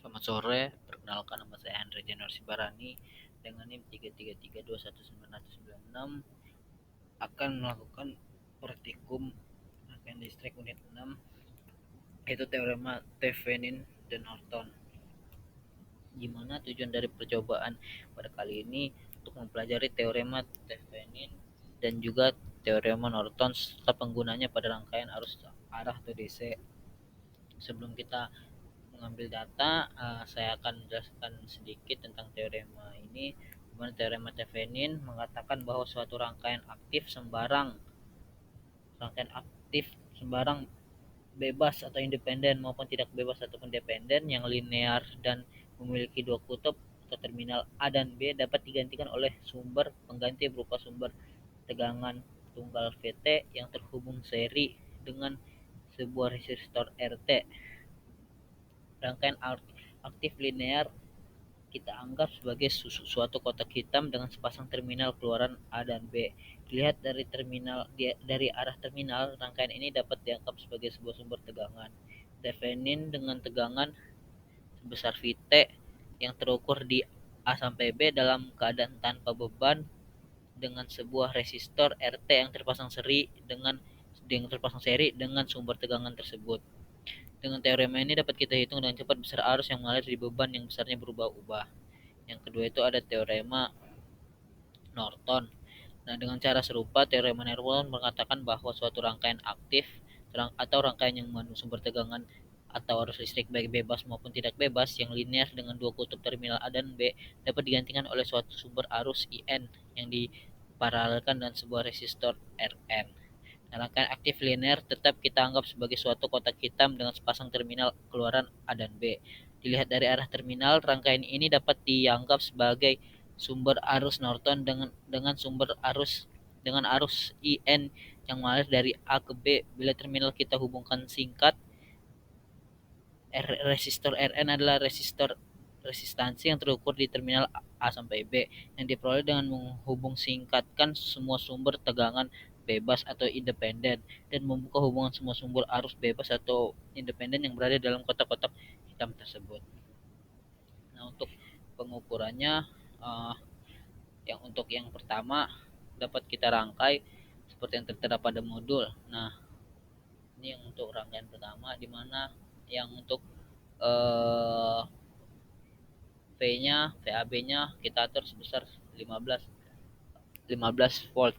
Selamat sore, perkenalkan nama saya Andre Januar Sibarani dengan NIM 333219996 akan melakukan praktikum rangkaian listrik unit 6 yaitu teorema Thevenin dan Norton. Gimana tujuan dari percobaan pada kali ini untuk mempelajari teorema Thevenin dan juga teorema Norton serta penggunanya pada rangkaian arus arah atau DC. Sebelum kita mengambil data, saya akan menjelaskan sedikit tentang teorema ini. Dimana teorema Thevenin mengatakan bahwa suatu rangkaian aktif sembarang bebas atau independen maupun tidak bebas ataupun dependen yang linear dan memiliki dua kutub atau terminal A dan B dapat digantikan oleh sumber pengganti berupa sumber tegangan tunggal Vt yang terhubung seri dengan sebuah resistor RT. Rangkaian aktif linear kita anggap sebagai suatu kotak hitam dengan sepasang terminal keluaran A dan B. Dilihat dari arah terminal, rangkaian ini dapat dianggap sebagai sebuah sumber tegangan Thevenin dengan tegangan sebesar Vt yang terukur di A sampai B dalam keadaan tanpa beban dengan sebuah resistor RT yang terpasang seri dengan sumber tegangan tersebut. Dengan teorema ini dapat kita hitung dengan cepat besar arus yang mengalir di beban yang besarnya berubah-ubah. Yang kedua itu ada teorema Norton. Nah, dengan cara serupa, teorema Norton mengatakan bahwa suatu rangkaian aktif atau rangkaian yang mengandung sumber tegangan atau arus listrik baik bebas maupun tidak bebas yang linear dengan dua kutub terminal A dan B dapat digantikan oleh suatu sumber arus IN yang diparalelkan dengan sebuah resistor Rn. Nah, rangkaian aktif linear tetap kita anggap sebagai suatu kotak hitam dengan sepasang terminal keluaran A dan B. Dilihat dari arah terminal, rangkaian ini dapat dianggap sebagai sumber arus Norton dengan arus IN yang mengalir dari A ke B. Bila terminal kita hubungkan singkat, resistor Rn adalah resistansi yang terukur di terminal A sampai B yang diperoleh dengan menghubung singkatkan semua sumber tegangan bebas atau independen dan membuka hubungan semua sumber arus bebas atau independen yang berada dalam kotak-kotak hitam tersebut. Nah, untuk pengukurannya, uh, yang pertama dapat kita rangkai seperti yang tertera pada modul. Nah, ini yang untuk rangkaian pertama, di mana yang untuk uh, VAB-nya kita atur sebesar 15 volt,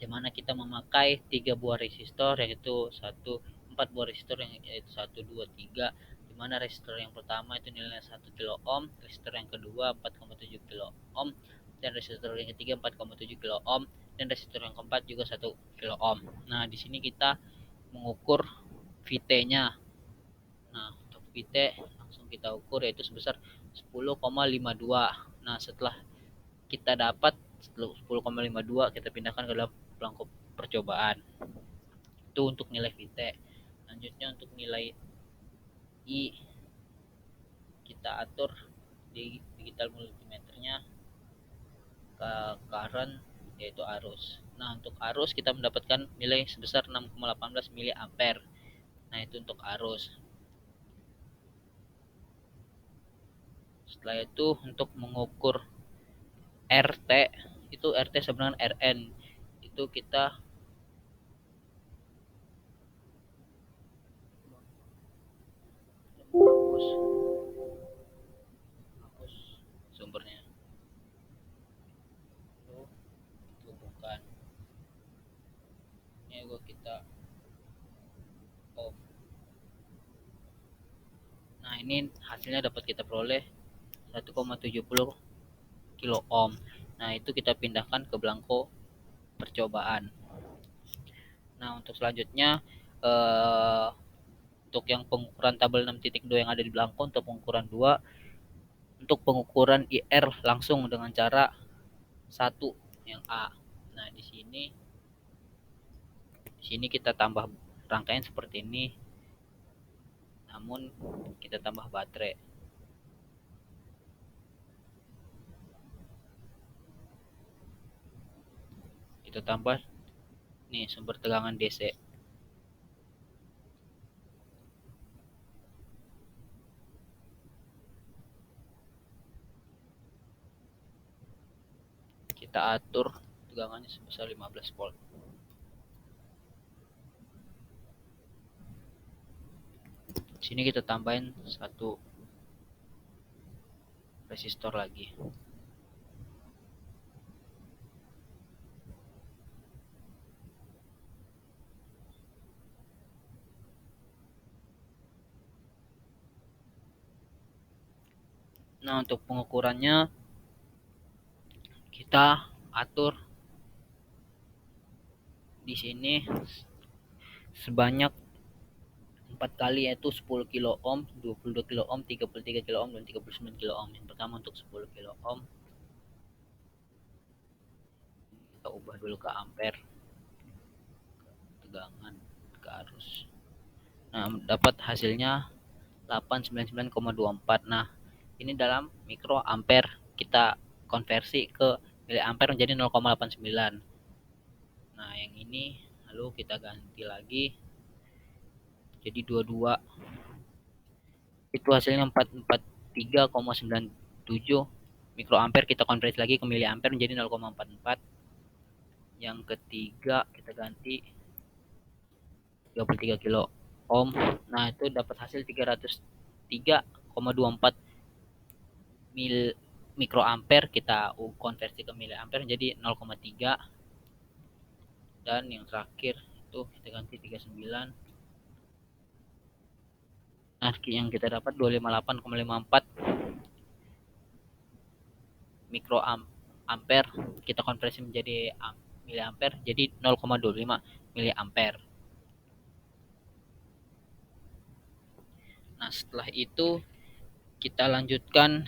di mana kita memakai 3 buah resistor yaitu 4 buah resistor yang yaitu 1 2 3, di mana resistor yang pertama itu nilainya 1 kilo ohm, resistor yang kedua 4,7 kilo ohm, dan resistor yang ketiga 4,7 kilo ohm, dan resistor yang keempat juga 1 kilo ohm. Nah, di sini kita mengukur Vt-nya. Nah, untuk Vt langsung kita ukur yaitu sebesar 10,52. Nah, setelah kita dapat 10,52, kita pindahkan ke dalam pelangkuk percobaan. Itu untuk nilai Vt. Selanjutnya untuk nilai I kita atur di digital multimeternya ke current yaitu arus. Nah, untuk arus kita mendapatkan nilai sebesar 6,18 mA. Nah, itu untuk arus. Setelah itu untuk mengukur RT, itu RT sebenarnya Rn, itu kita hapus sumbernya, itu hubungkan, ini juga kita off. Nah, ini hasilnya dapat kita peroleh 1,70 kilo ohm. Nah, itu kita pindahkan ke belangko percobaan. Nah, untuk selanjutnya untuk yang pengukuran tabel 6.2 yang ada di belangko, untuk pengukuran 2, untuk pengukuran IR langsung dengan cara 1 yang A. Nah, di sini kita tambah rangkaian seperti ini, namun kita tambah baterai. Kita tambah nih sumber tegangan DC. kita atur tegangannya sebesar 15 volt. Sini kita tambahin satu resistor lagi. Nah, untuk pengukurannya kita atur di sini sebanyak 4 kali, yaitu 10 kilo ohm, 22 kilo ohm, 33 kilo ohm, dan 39 kilo ohm. Yang pertama untuk 10 kilo ohm kita ubah dulu ke ampere, tegangan ke arus. Nah, dapat hasilnya 899,24. Nah, ini dalam mikro ampere, kita konversi ke miliampere menjadi 0,89. Nah, yang ini lalu kita ganti lagi jadi 22. Itu hasilnya 443,97 mikroampere, kita konversi lagi ke miliampere menjadi 0,44. Yang ketiga kita ganti 33 kilo ohm. Nah, itu dapat hasil 303,24 mikroampere, kita konversi ke miliampere jadi 0,3. Dan yang terakhir itu kita ganti 39. Nah, yang kita dapat 258,54 mikroampere, kita konversi menjadi miliampere jadi 0,25 miliampere. Nah, setelah itu kita lanjutkan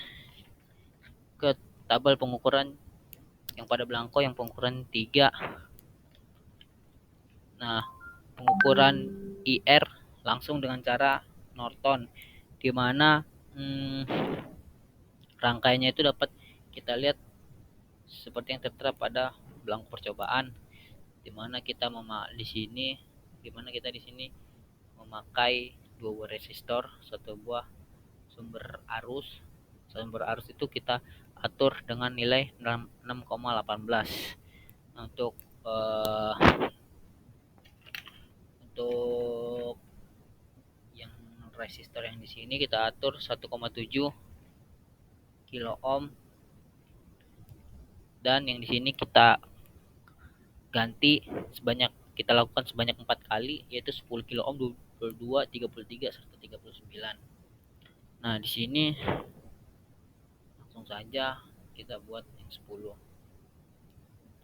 ke tabel pengukuran yang pada belangko, yang pengukuran 3. Nah, pengukuran IR langsung dengan cara Norton, di mana rangkaiannya itu dapat kita lihat seperti yang tertera pada belangko percobaan, di mana kita di sini memakai 2 buah resistor, 1 buah sumber arus. Sumber arus itu kita atur dengan nilai 6,18. Nah, untuk yang resistor yang di sini kita atur 1,7 kilo ohm, dan yang di sini kita lakukan sebanyak 4 kali, yaitu 10 kilo ohm, 22, 33 serta 39. Nah, di sini langsung saja kita buat yang 10.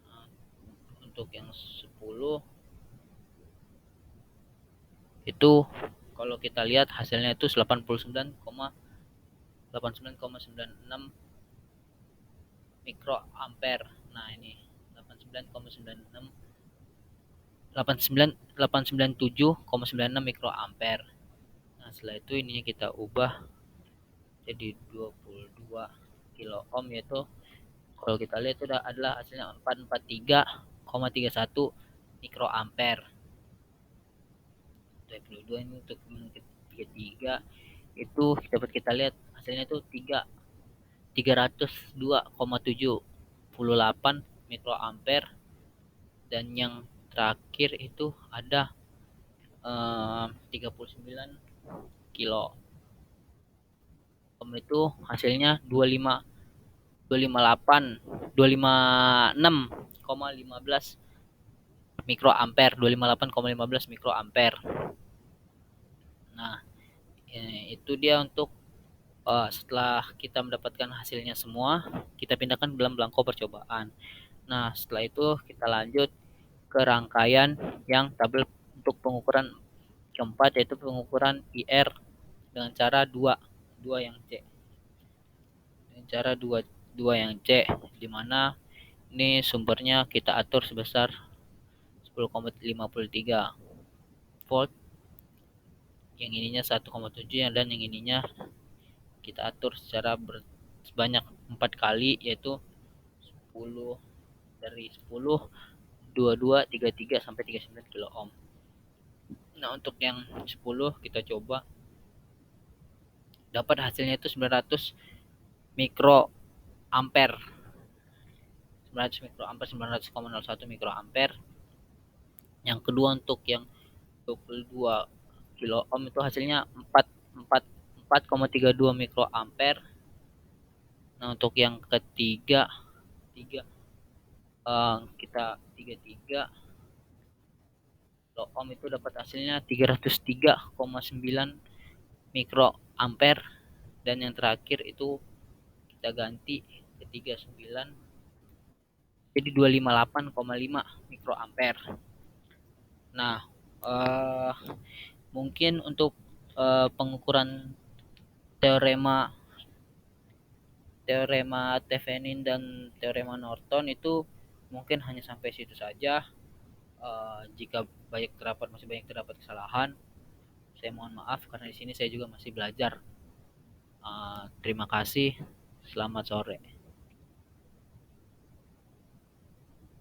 Nah, untuk yang 10 itu kalau kita lihat hasilnya itu 89,96 mikroampere. Nah, ini 87,96 mikroampere. Nah, setelah itu ini kita ubah jadi 22 kilo ohm, yaitu kalau kita lihat itu adalah hasilnya 443,31 mikroampere. 22 ini untuk 33 itu dapat kita lihat hasilnya itu 302,78 mikroampere. Dan yang terakhir itu ada 39 kilo ohm, itu hasilnya 256,15 mikroampere, 258,15 mikroampere. Nah, itu dia untuk setelah kita mendapatkan hasilnya semua, kita pindahkan dalam belangko percobaan. Nah, setelah itu kita lanjut ke rangkaian yang tabel untuk pengukuran keempat, yaitu pengukuran IR dengan cara 2 yang C. Dengan cara 2 yang C, di mana ini sumbernya kita atur sebesar 10,53 volt. Yang ininya 1,7, dan yang ininya kita atur sebanyak 4 kali, yaitu 10 dari 10, 22, 33 sampai 39 kilo ohm. Nah, untuk yang 10 kita coba dapat hasilnya itu 900 mikroampere. 900 mikroampere, 900,01 mikroampere. Yang kedua untuk yang 22 kilo ohm itu hasilnya 4 4 4,32 mikroampere. Nah, untuk yang ketiga tiga kita 33 kilo ohm itu dapat hasilnya 303,9 mikroampere, dan yang terakhir itu kita ganti ke 39 jadi 258,5 mikroampere. Nah, eh, mungkin untuk pengukuran teorema teorema Thevenin dan teorema Norton itu mungkin hanya sampai situ saja. Jika masih banyak terdapat kesalahan, saya mohon maaf karena di sini saya juga masih belajar. Terima kasih. Selamat sore.